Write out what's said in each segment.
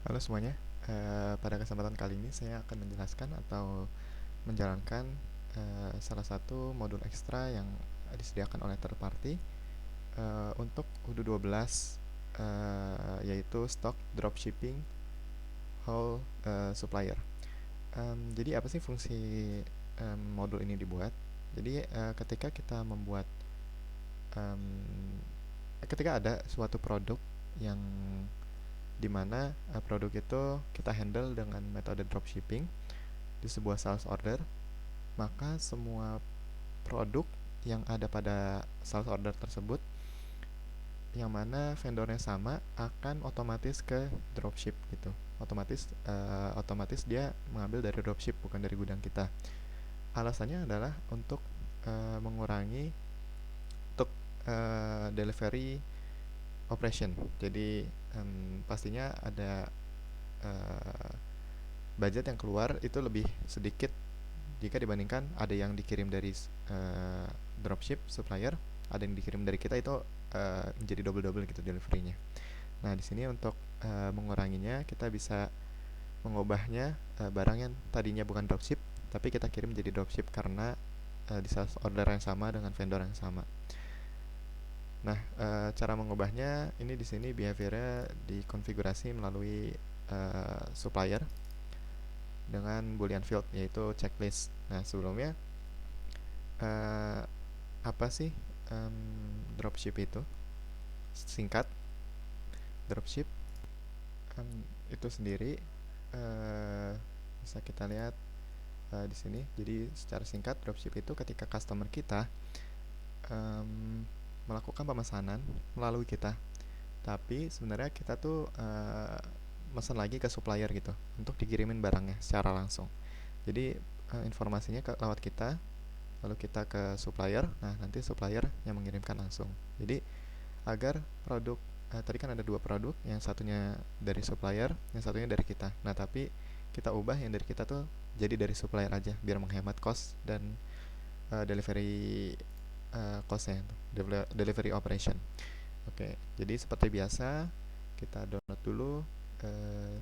Halo semuanya, pada kesempatan kali ini saya akan menjelaskan atau menjalankan salah satu modul ekstra yang disediakan oleh third party untuk UDU 12, yaitu Stock Dropshipping Whole Supplier. Jadi apa sih fungsi modul ini dibuat? Jadi um, ketika ada suatu produk yang dimana produk itu kita handle dengan metode dropshipping di sebuah sales order, maka semua produk yang ada pada sales order tersebut yang mana vendornya sama akan otomatis ke dropship gitu. Otomatis dia mengambil dari dropship, bukan dari gudang kita. Alasannya adalah mengurangi untuk delivery operation. Jadi pastinya ada uh, budget yang keluar itu lebih sedikit jika dibandingkan ada yang dikirim dari uh, dropship supplier, ada yang dikirim dari kita, itu menjadi double gitu deliverynya. Nah, di sini untuk menguranginya, kita bisa mengubahnya, barang yang tadinya bukan dropship tapi kita kirim jadi dropship karena di sales order yang sama dengan vendor yang sama. Nah, cara mengubahnya ini di sini behaviornya dikonfigurasi melalui supplier dengan boolean field, yaitu checklist. Nah, sebelumnya uh, apa sih dropship itu? Singkat, dropship itu sendiri uh, bisa kita lihat di sini. Jadi secara singkat, dropship itu ketika customer kita melakukan pemesanan melalui kita, tapi sebenarnya kita tuh pesan lagi ke supplier gitu untuk dikirimin barangnya secara langsung. Jadi informasinya lewat kita, lalu kita ke supplier. Nah, nanti supplier yang mengirimkan langsung. Jadi agar produk tadi kan ada dua produk, yang satunya dari supplier, yang satunya dari kita. Nah, tapi kita ubah yang dari kita tuh jadi dari supplier aja biar menghemat cost dan delivery costnya, delivery operation. Oke, jadi seperti biasa kita download dulu uh,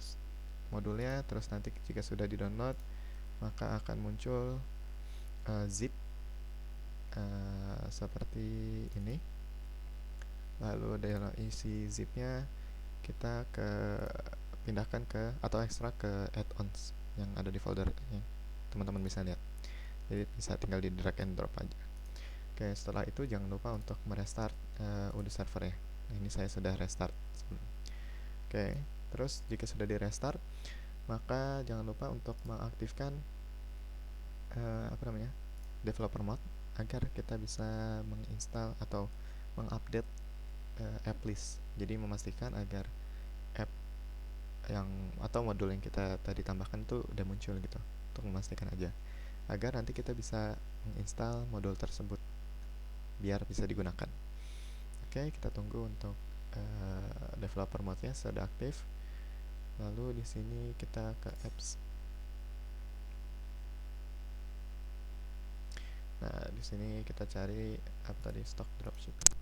modulnya. Terus nanti jika sudah di download, maka akan muncul zip seperti ini. Lalu dalam isi zipnya kita pindahkan ke atau ekstrak ke add-ons yang ada di folder yang teman-teman bisa lihat. Jadi bisa tinggal di drag and drop aja. Oke, setelah itu jangan lupa untuk merestart UDI server ya. Nah, ini saya sudah restart. Oke, terus jika sudah di restart, maka jangan lupa untuk mengaktifkan developer mode agar kita bisa menginstal atau mengupdate app list. Jadi memastikan agar app yang atau modul yang kita tadi tambahkan itu udah muncul gitu, untuk memastikan aja agar nanti kita bisa menginstal modul tersebut biar bisa digunakan. Oke, kita tunggu untuk developer mode-nya sudah aktif. Lalu di sini kita ke apps. Nah, di sini kita cari apa tadi, stock dropshipping.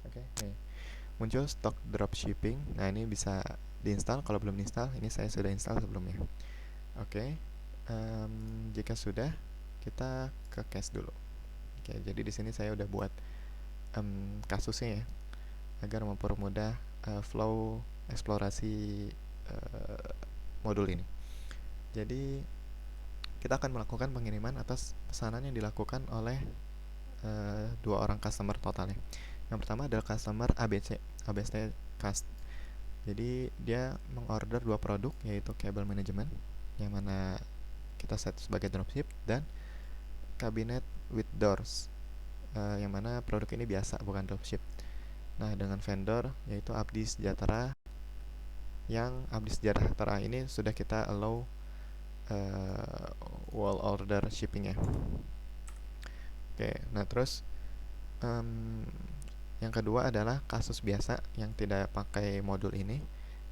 Oke, nih muncul stock dropshipping. Nah, ini bisa diinstal. Kalau belum diinstal, ini saya sudah install sebelumnya. Oke, jika sudah, kita ke case dulu. Oke, jadi di sini saya udah buat kasusnya ya, agar mempermudah flow eksplorasi modul ini. Jadi kita akan melakukan pengiriman atas pesanan yang dilakukan oleh dua orang customer totalnya. Yang pertama adalah customer ABC Cast. Jadi dia mengorder dua produk, yaitu cable management yang mana kita set sebagai dropship, dan cabinet with doors yang mana produk ini biasa, bukan dropship. Nah, dengan vendor yaitu Abdi Sejahtera, yang Abdi Sejahtera ini sudah kita allow wall order shipping ya. Oke, nah terus yang kedua adalah kasus biasa yang tidak pakai modul ini.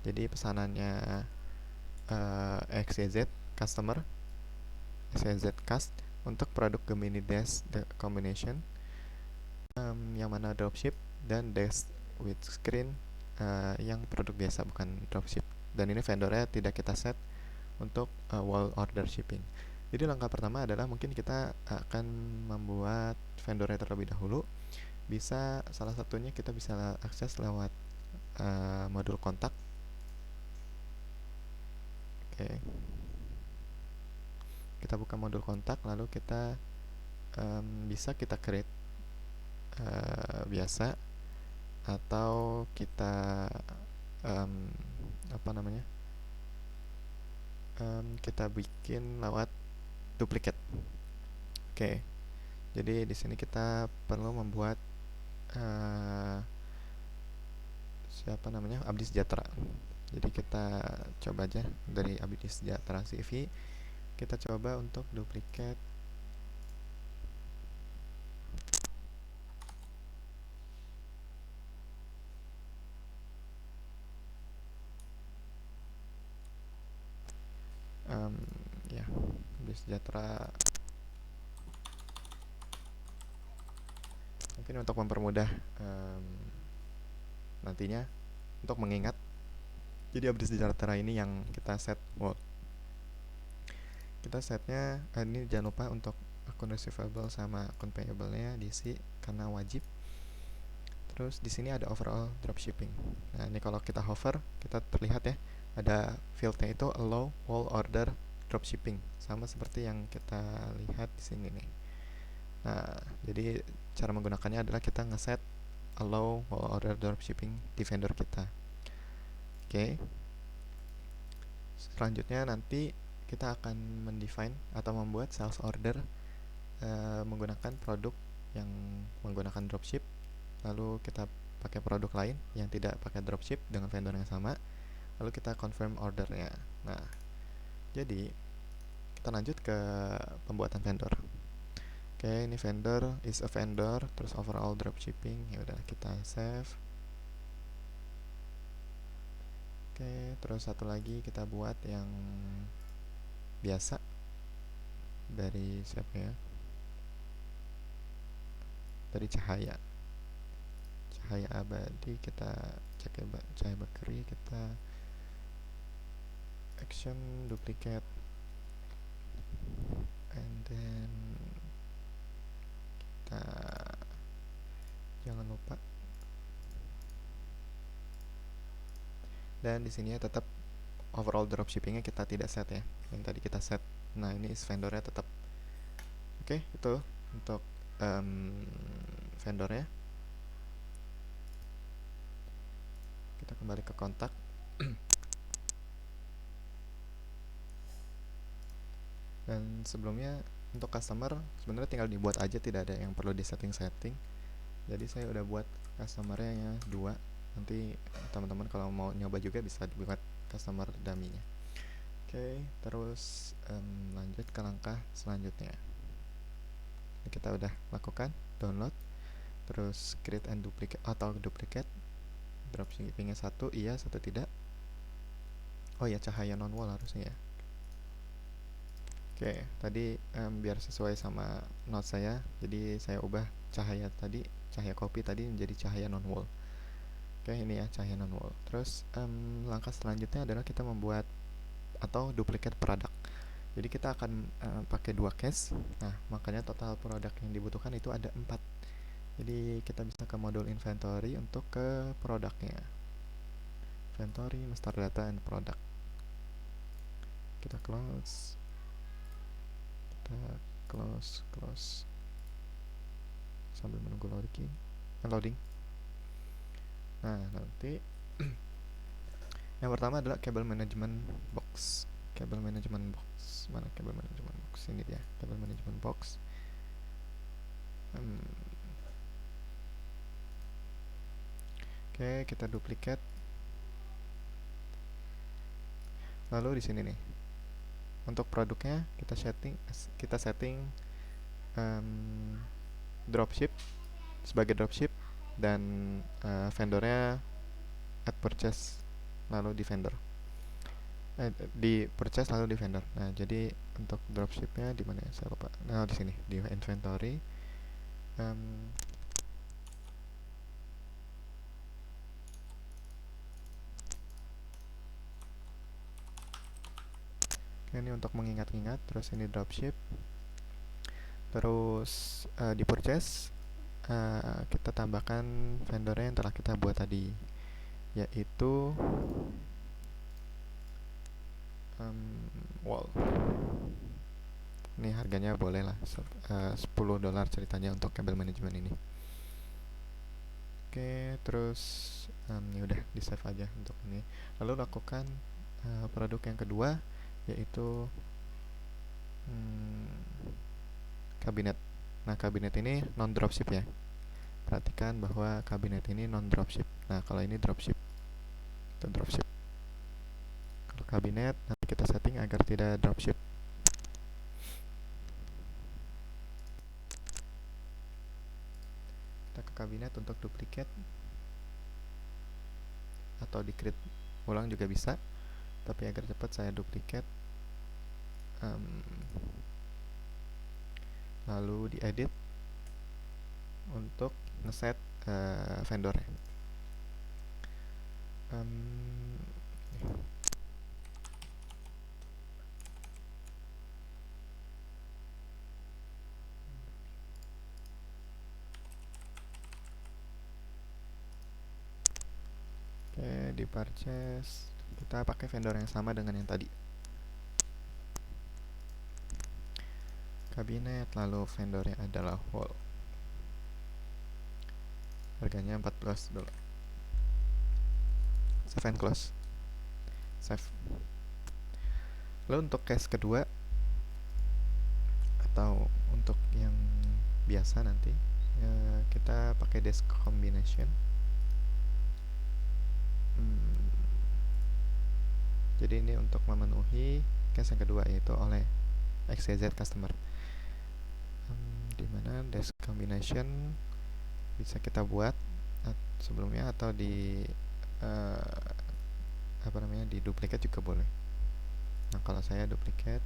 Jadi pesanannya XYZ customer, XYZ cast, untuk produk Gemini Dash the combination yang mana dropship, dan dash with screen yang produk biasa bukan dropship. Dan ini vendornya tidak kita set untuk wall order shipping. Jadi langkah pertama adalah mungkin kita akan membuat vendornya terlebih dahulu. Bisa salah satunya kita bisa akses lewat modul kontak. Oke. Kita buka modul kontak, lalu kita bisa kita create biasa, atau kita kita bikin lewat duplicate. Oke. Jadi di sini kita perlu membuat Abdi Sejahtera. Jadi kita coba aja dari Abdi Sejahtera CV, kita coba untuk duplicate. Ya, Abdi Sejahtera. Mungkin untuk mempermudah nantinya untuk mengingat. Jadi Abdi Sejahtera ini yang kita set. Kita setnya ini jangan lupa untuk akun receivable sama akun payable-nya diisi karena wajib. Terus di sini ada overall dropshipping. Nah, ini kalau kita hover, kita terlihat ya, ada field-nya itu allow all order dropshipping, sama seperti yang kita lihat di sini nih. Nah, jadi cara menggunakannya adalah kita ngeset allow all order dropshipping di vendor kita. Oke. Selanjutnya nanti kita akan mendefine atau membuat sales order menggunakan produk yang menggunakan dropship. Lalu kita pakai produk lain yang tidak pakai dropship dengan vendor yang sama. Lalu kita confirm ordernya. Nah, jadi kita lanjut ke pembuatan vendor. Oke, ini vendor is a vendor, terus overall dropshipping. Ya udah, kita save. Oke, terus satu lagi kita buat yang biasa dari siapa ya? Dari Cahaya Abadi. Kita cek ya, Cahaya Bakri. Kita action duplicate, and then kita jangan lupa, dan di sini ya tetap overall dropshippingnya kita tidak set ya, yang tadi kita set. Nah, ini vendornya tetap. Oke, itu untuk vendornya. Kita kembali ke kontak. Dan sebelumnya untuk customer sebenarnya tinggal dibuat aja, tidak ada yang perlu di setting. Jadi saya udah buat customernya ya 2. Nanti teman-teman kalau mau nyoba juga bisa dibuat customer dummy-nya. Oke, terus lanjut ke langkah selanjutnya. Ini kita udah lakukan download, terus create and duplicate atau duplicate. Dropshippingnya 1 iya, 1 tidak. Oh ya, Cahaya non wall harusnya ya. Oke, tadi biar sesuai sama note saya, jadi saya ubah cahaya copy tadi menjadi cahaya non wall. Oke, ini ya cahaya non wall. Terus langkah selanjutnya adalah kita membuat atau duplicate produk. Jadi kita akan pakai 2 case. Nah, makanya total produk yang dibutuhkan itu ada 4. Jadi kita bisa ke modul inventory untuk ke produknya. Inventory, master data, and product. Kita close. Close sambil menunggu loading. Nah, nanti yang pertama adalah cable management box. Mana cable management box? Ini dia, cable management box. Oke, kita duplicate. Lalu di sini nih, untuk produknya kita setting dropship sebagai dropship, dan vendornya at purchase lalu di vendor, di purchase lalu di vendor. Nah, jadi untuk dropshipnya di mana ya, saya lupa. Nah, di sini di inventory. ini untuk mengingat-ingat. Terus ini dropship. Terus di purchase kita tambahkan vendornya yang telah kita buat tadi, yaitu wall. Ini harganya boleh lah $10 ceritanya untuk kabel manajemen ini. Oke, terus ya udah di save aja untuk ini. Lalu lakukan produk yang kedua, yaitu kabinet. Nah, kabinet ini non dropship ya. Perhatikan bahwa kabinet ini non dropship. Nah, kalau ini dropship, itu dropship. Kalau kabinet nanti kita setting agar tidak dropship. Kita ke kabinet untuk duplicate atau di create ulang juga bisa, tapi agar cepat saya duplicate, lalu diedit untuk ngeset vendornya. Oke, di purchase kita pakai vendor yang sama dengan yang tadi. Kabinet, lalu vendornya adalah wall. Harganya $14. Save and close. Save. Lalu untuk case kedua atau untuk yang biasa nanti kita pakai desk combination. Jadi ini untuk memenuhi case yang kedua, yaitu oleh XYZ customer, dimana desk combination bisa kita buat sebelumnya atau di di duplicate juga boleh. Nah, kalau saya duplicate,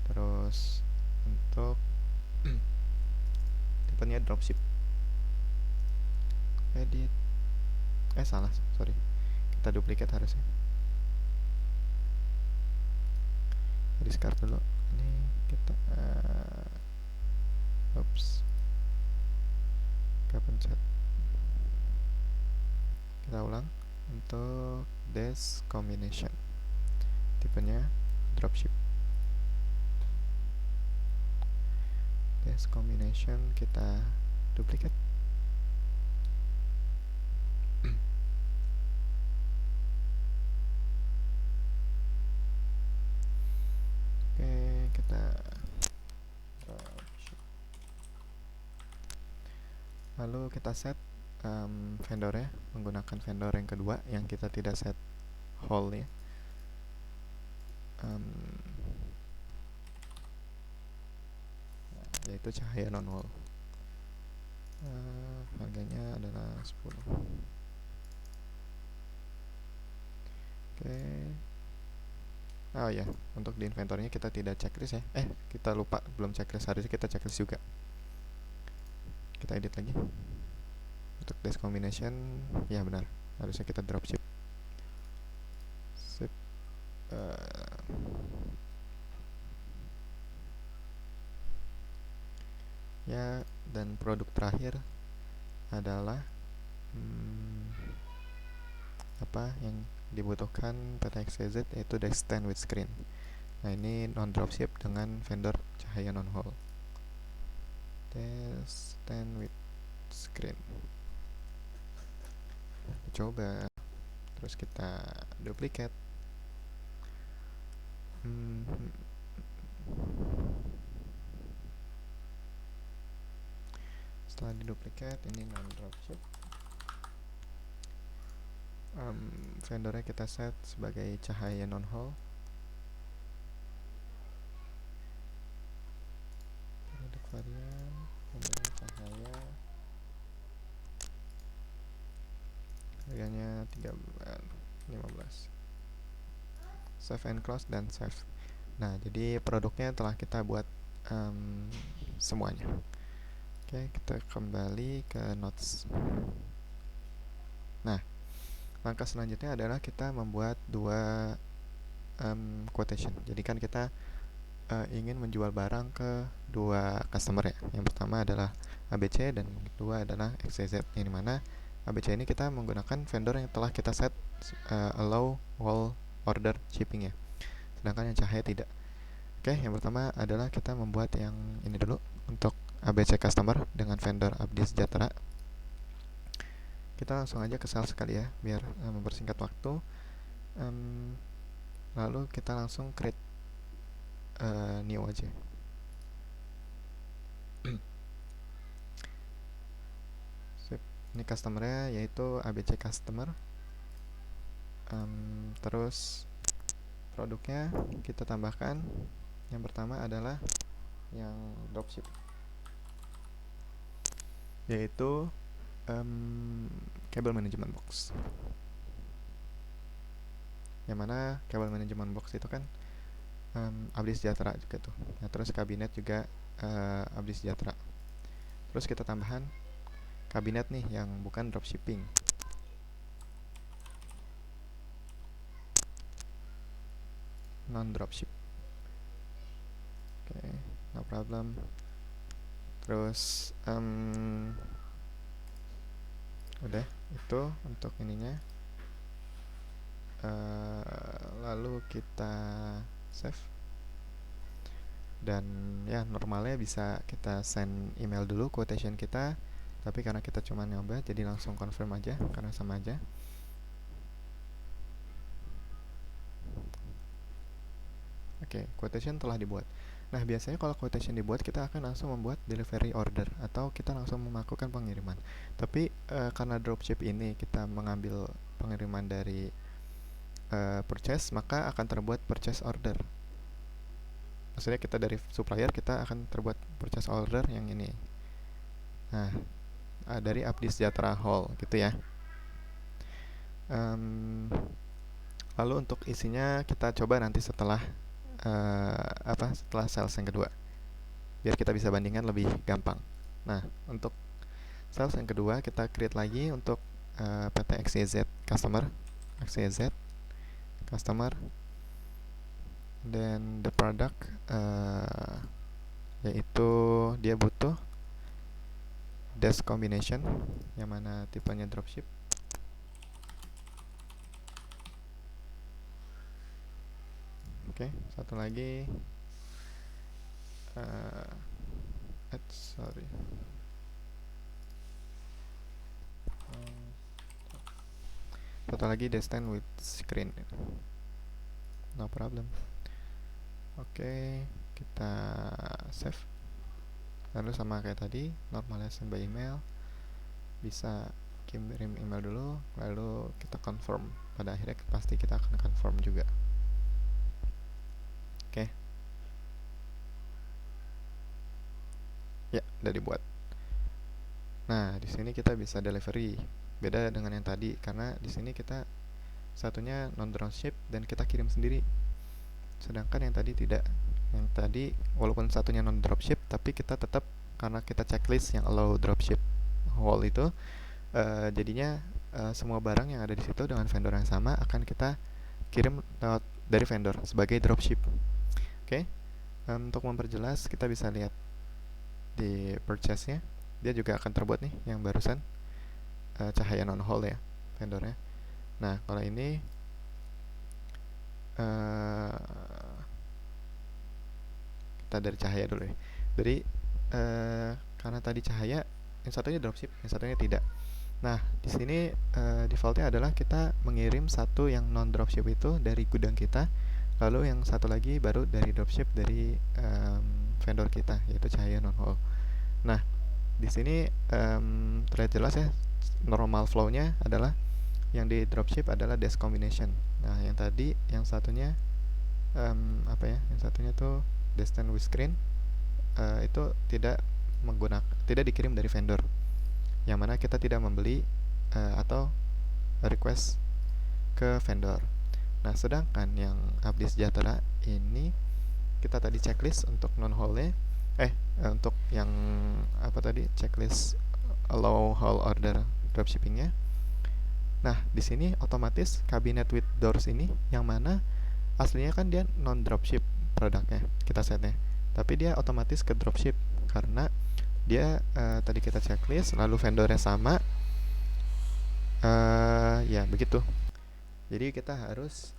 terus untuk tipenya dropship, edit, salah, sorry, kita duplicate harusnya. Discard dulu. Ini kita kepencet. Kita ulang untuk desk combination, tipenya dropship. Desk combination kita duplicate. Oke, kita lalu kita set vendornya menggunakan vendor yang kedua yang kita tidak set hole ya. Yaitu cahaya non hole. Harganya adalah 10. Oke. Oh ya, untuk di inventornya kita tidak checklist ya. Kita lupa belum checklist, harusnya kita checklist juga. Kita edit lagi. Untuk desk combination, ya benar, harusnya kita dropship. Sip. Ya, dan produk terakhir adalah apa yang dibutuhkan PT XYZ, yaitu desk stand with screen. Nah, ini non dropship dengan vendor cahaya non hole. Desk stand with screen. Coba, terus kita duplicate. Setelah diduplicate, ini non dropship. Vendornya kita set sebagai cahaya non hole. Produk varian vendornya cahaya, harganya 15. Save and close dan save. Nah, jadi produknya telah kita buat semuanya. Oke, kita kembali ke notes. Nah, langkah selanjutnya adalah kita membuat dua quotation. Jadi kan kita ingin menjual barang ke dua customer ya. Yang pertama adalah ABC dan yang kedua adalah XYZ. Yang dimana ABC ini kita menggunakan vendor yang telah kita set allow all order shipping ya. Sedangkan yang Cahaya tidak. Oke, yang pertama adalah kita membuat yang ini dulu untuk ABC customer dengan vendor Abdi Sejahtera. Kita langsung aja ke sales sekali ya, biar mempersingkat waktu. Lalu kita langsung create new aja. Sip. Ini customernya yaitu ABC customer. Terus produknya kita tambahkan. Yang pertama adalah yang dropship, yaitu cable management box. Yang mana cable management box itu kan Abdi Sejahtera juga tuh. Nah, terus kabinet juga Abdi Sejahtera. Terus kita tambahan kabinet nih yang bukan dropshipping. Non dropship. Oke, no problem. Terus udah itu untuk ininya. Lalu kita save. Dan ya normalnya bisa kita send email dulu quotation kita, tapi karena kita cuma nyoba jadi langsung confirm aja karena sama aja. Oke, quotation telah dibuat. Nah, biasanya kalau quotation dibuat, kita akan langsung membuat delivery order atau kita langsung melakukan pengiriman. Tapi karena dropship ini kita mengambil pengiriman dari purchase, maka akan terbuat purchase order. Maksudnya kita dari supplier kita akan terbuat purchase order yang ini. Nah, dari Abdi Sejahtera Hall gitu ya. Lalu untuk isinya kita coba nanti setelah setelah sales yang kedua, biar kita bisa bandingkan lebih gampang. Nah, untuk sales yang kedua kita create lagi untuk PT XYZ customer, XYZ customer, dan the product yaitu dia butuh dash combination yang mana tipenya dropship. Oke, satu lagi satu lagi desktop with screen, no problem. Oke, kita save. Lalu sama kayak tadi, normalization by email, bisa kirim email dulu, lalu kita confirm. Pada akhirnya pasti kita akan confirm juga. Oke. Ya, udah dibuat. Nah, di sini kita bisa delivery. Beda dengan yang tadi karena di sini kita satunya non dropship dan kita kirim sendiri. Sedangkan yang tadi tidak. Yang tadi walaupun satunya non dropship tapi kita tetap karena kita checklist yang allow dropship whole itu jadinya semua barang yang ada di situ dengan vendor yang sama akan kita kirim lewat dari vendor sebagai dropship. Oke. Untuk memperjelas kita bisa lihat di purchase-nya dia juga akan terbuat nih yang barusan Cahaya non whole ya vendornya. Nah, kalau ini kita dari Cahaya dulu ya. Jadi karena tadi Cahaya yang satunya dropship, yang satunya tidak. Nah, di sini defaultnya adalah kita mengirim satu yang non dropship itu dari gudang kita, lalu yang satu lagi baru dari dropship dari vendor kita yaitu Cahaya non whole. Nah, di sini terlihat jelas ya normal flow-nya adalah yang di dropship adalah dash combination. Nah, yang tadi yang satunya yang satunya tuh destined with screen itu tidak dikirim dari vendor, yang mana kita tidak membeli atau request ke vendor. Nah, sedangkan yang Abdi Sejahtera ini kita tadi checklist untuk non whole untuk yang checklist allow whole order dropshippingnya. Nah, di sini otomatis cabinet with doors ini yang mana aslinya kan dia non dropship produknya kita setnya, tapi dia otomatis ke dropship karena dia tadi kita checklist lalu vendornya sama, ya begitu. Jadi kita harus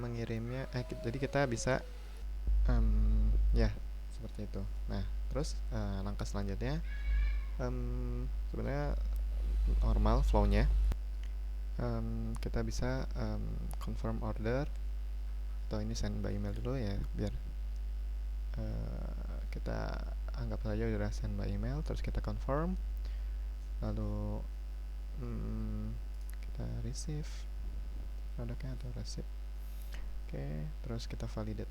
mengirimnya, jadi kita bisa ya seperti itu. Nah terus langkah selanjutnya sebenarnya normal flownya, kita bisa confirm order, atau ini send by email dulu ya biar kita anggap saja udah send by email, terus kita confirm, lalu kita receive produknya atau receipt. Oke, terus kita validate.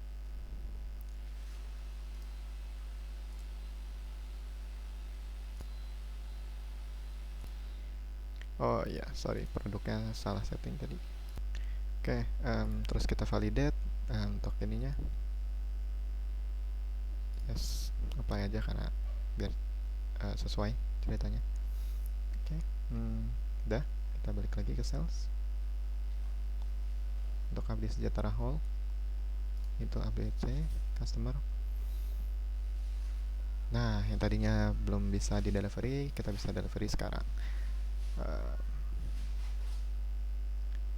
Oh iya, sorry, produknya salah setting tadi. Oke, terus kita validate untuk ininya. Yes, apply aja karena biar sesuai ceritanya. Oke, udah, kita balik lagi ke sales. Untuk Abdi Sejahtera Hall, itu ABC customer. Nah, yang tadinya belum bisa di delivery, kita bisa delivery sekarang.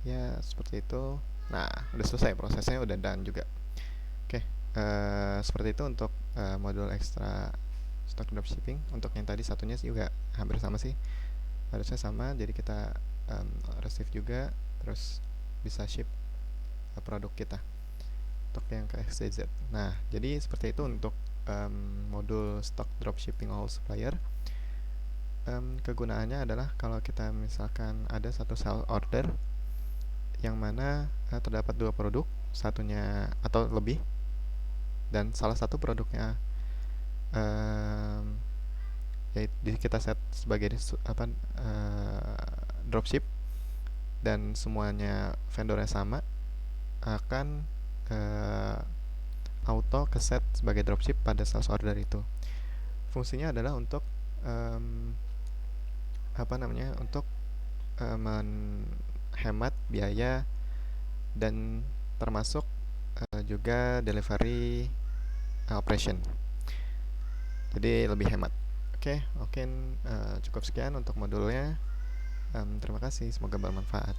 Ya seperti itu. Nah udah selesai prosesnya, udah done juga. Oke, seperti itu untuk modul ekstra stock dropshipping. Untuk yang tadi satunya sih juga hampir sama sih, harusnya sama. Jadi kita receive juga, terus bisa ship produk kita untuk yang ke XYZ. Nah jadi seperti itu untuk modul stock dropshipping all supplier. Kegunaannya adalah kalau kita misalkan ada satu sales order yang mana terdapat 2 produk, satunya atau lebih, dan salah satu produknya ya kita set sebagai dropship, dan semuanya vendornya sama, akan auto keset sebagai dropship pada sales order itu. Fungsinya adalah untuk untuk menghemat biaya dan termasuk juga delivery operation, jadi lebih hemat. Oke, mungkin cukup sekian untuk modulnya. Terima kasih, semoga bermanfaat.